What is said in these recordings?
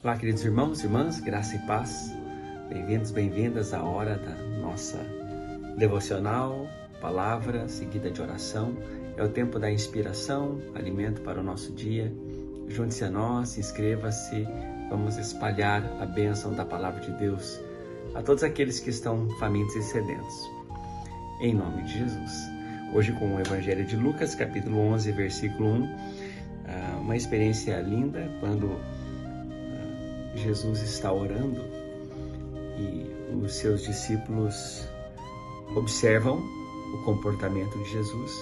Olá, queridos irmãos e irmãs, graça e paz. Bem-vindos, bem-vindas à hora da nossa devocional, palavra seguida de oração. É o tempo da inspiração, alimento para o nosso dia. Junte-se a nós, inscreva-se, vamos espalhar a bênção da palavra de Deus a todos aqueles que estão famintos e sedentos. Em nome de Jesus. Hoje com o Evangelho de Lucas, capítulo 11, versículo 1. Uma experiência linda quando Jesus está orando e os seus discípulos observam o comportamento de Jesus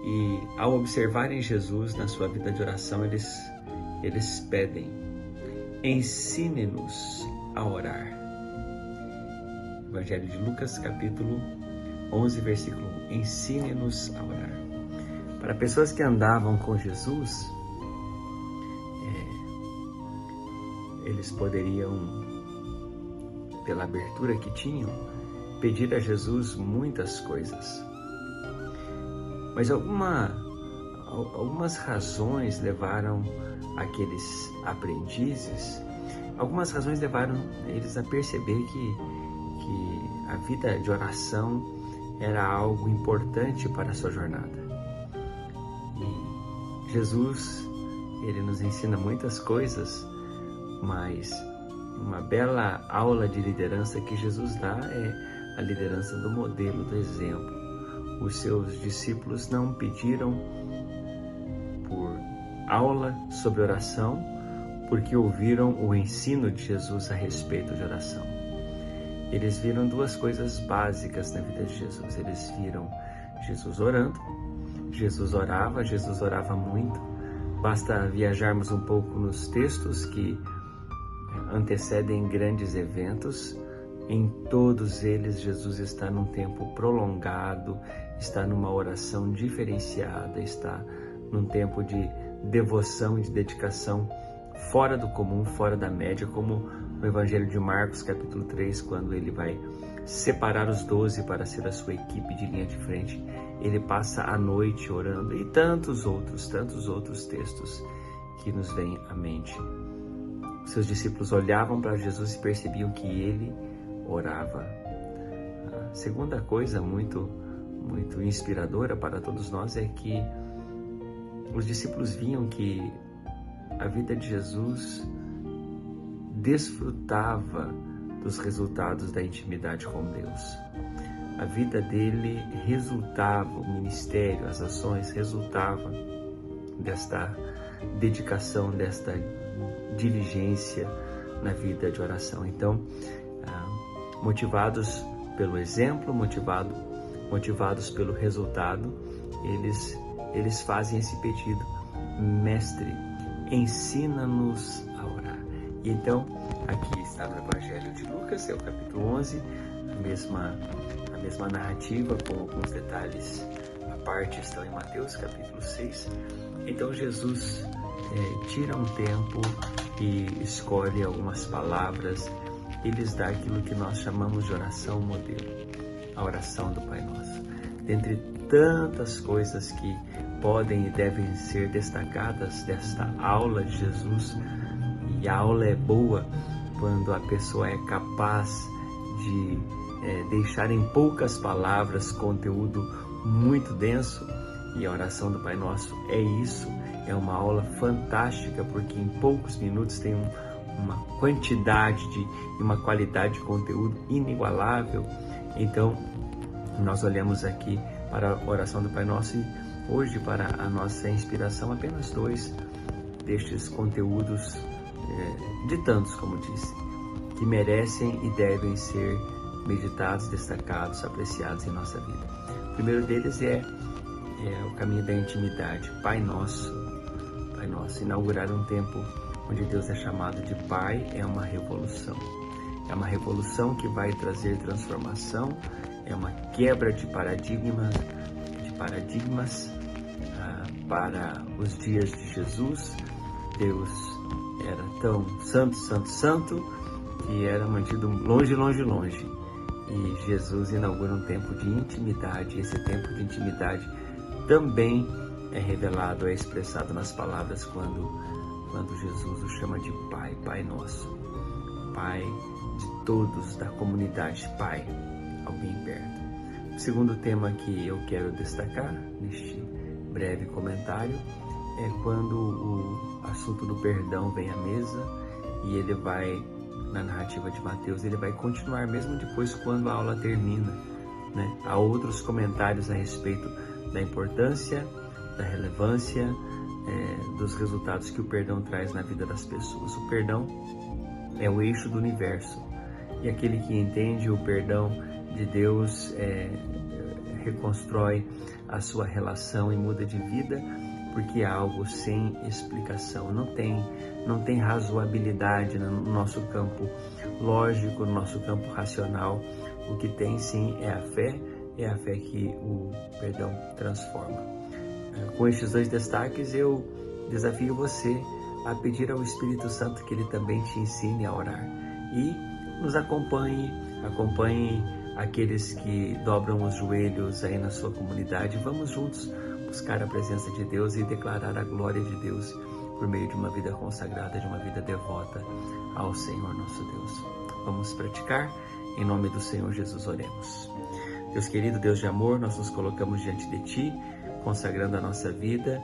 e, ao observarem Jesus na sua vida de oração, eles pedem: ensine-nos a orar. Evangelho de Lucas, capítulo 11, versículo 1. Ensine-nos a orar. Para pessoas que andavam com Jesus, eles poderiam, pela abertura que tinham, pedir a Jesus muitas coisas. Mas algumas razões levaram aqueles aprendizes, algumas razões levaram eles a perceber que a vida de oração era algo importante para a sua jornada. E Jesus, ele nos ensina muitas coisas, mas uma bela aula de liderança que Jesus dá é a liderança do modelo, do exemplo. Os seus discípulos não pediram por aula sobre oração, porque ouviram o ensino de Jesus a respeito de oração. Eles viram duas coisas básicas na vida de Jesus. Eles viram Jesus orando, Jesus orava muito. Basta viajarmos um pouco nos textos que antecedem grandes eventos. Em todos eles, Jesus está num tempo prolongado, está numa oração diferenciada, está num tempo de devoção e de dedicação fora do comum, fora da média, como no Evangelho de Marcos, capítulo 3, quando ele vai separar os 12 para ser a sua equipe de linha de frente. Ele passa a noite orando, e tantos outros textos que nos vêm à mente. Seus discípulos olhavam para Jesus e percebiam que ele orava. A segunda coisa muito inspiradora para todos nós é que os discípulos viam que a vida de Jesus desfrutava dos resultados da intimidade com Deus. A vida dele resultava, o ministério, as ações resultavam desta dedicação, desta diligência na vida de oração. Então, motivados pelo exemplo, motivados pelo resultado, eles fazem esse pedido: Mestre, ensina-nos a orar. E então, aqui está no Evangelho de Lucas, é o capítulo 11, a mesma narrativa, com alguns detalhes à parte, estão em Mateus, capítulo 6. Então, Jesus tira um tempo e escolhe algumas palavras e lhes dá aquilo que nós chamamos de oração modelo, a oração do Pai Nosso. Dentre tantas coisas que podem e devem ser destacadas desta aula de Jesus, e a aula é boa quando a pessoa é capaz de deixar em poucas palavras conteúdo muito denso, e a oração do Pai Nosso é isso. É uma aula fantástica, porque em poucos minutos tem uma quantidade e uma qualidade de conteúdo inigualável. Então, nós olhamos aqui para a oração do Pai Nosso e hoje, para a nossa inspiração, apenas 2 destes conteúdos, de tantos, como disse, que merecem e devem ser meditados, destacados, apreciados em nossa vida. O primeiro deles é o caminho da intimidade. Pai Nosso, inaugurar um tempo onde Deus é chamado de Pai é uma revolução. É uma revolução que vai trazer transformação, é uma quebra de paradigmas para os dias de Jesus. Deus era tão santo, que era mantido longe. E Jesus inaugura um tempo de intimidade. Esse tempo de intimidade também é revelado, é expressado nas palavras quando quando Jesus o chama de Pai, Pai nosso, Pai de todos da comunidade, Pai, alguém perto. O segundo tema que eu quero destacar neste breve comentário é quando o assunto do perdão vem à mesa e ele vai, na narrativa de Mateus, ele vai continuar mesmo depois quando a aula termina, né? Há outros comentários a respeito da importância, da relevância, dos resultados que o perdão traz na vida das pessoas. O perdão é o eixo do universo e aquele que entende o perdão de Deus reconstrói a sua relação e muda de vida, porque é algo sem explicação, não tem razoabilidade no nosso campo lógico, no nosso campo racional. O que tem sim é a fé que o perdão transforma. Com estes dois destaques, eu desafio você a pedir ao Espírito Santo que ele também te ensine a orar e nos acompanhe aqueles que dobram os joelhos aí na sua comunidade. Vamos juntos buscar a presença de Deus e declarar a glória de Deus por meio de uma vida consagrada, de uma vida devota ao Senhor nosso Deus. Vamos praticar. Em nome do Senhor Jesus, oremos. Deus querido, Deus de amor, nós nos colocamos diante de Ti, consagrando a nossa vida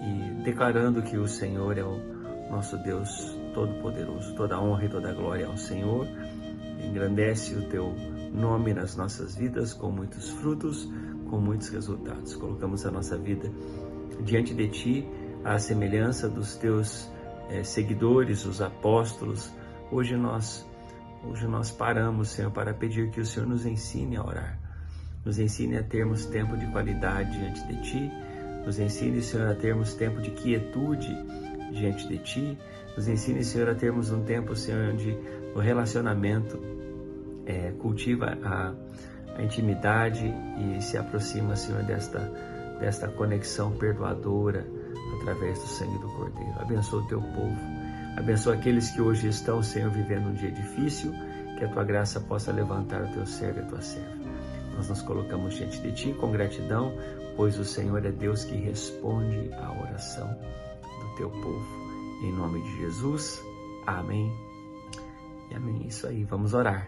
e declarando que o Senhor é o nosso Deus Todo-Poderoso. Toda a honra e toda a glória ao Senhor. Engrandece o Teu nome nas nossas vidas com muitos frutos, com muitos resultados. Colocamos a nossa vida diante de Ti, à semelhança dos Teus seguidores, os apóstolos. Hoje nós paramos, Senhor, para pedir que o Senhor nos ensine a orar. Nos ensine a termos tempo de qualidade diante de Ti. Nos ensine, Senhor, a termos tempo de quietude diante de Ti. Nos ensine, Senhor, a termos um tempo, Senhor, onde o relacionamento cultiva a intimidade e se aproxima, Senhor, desta conexão perdoadora através do sangue do Cordeiro. Abençoa o Teu povo. Abençoa aqueles que hoje estão, Senhor, vivendo um dia difícil, que a Tua graça possa levantar o Teu servo e a Tua serva. Nós nos colocamos diante de Ti com gratidão, pois o Senhor é Deus que responde à oração do Teu povo. Em nome de Jesus, amém e amém. Isso aí, vamos orar.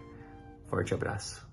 Forte abraço.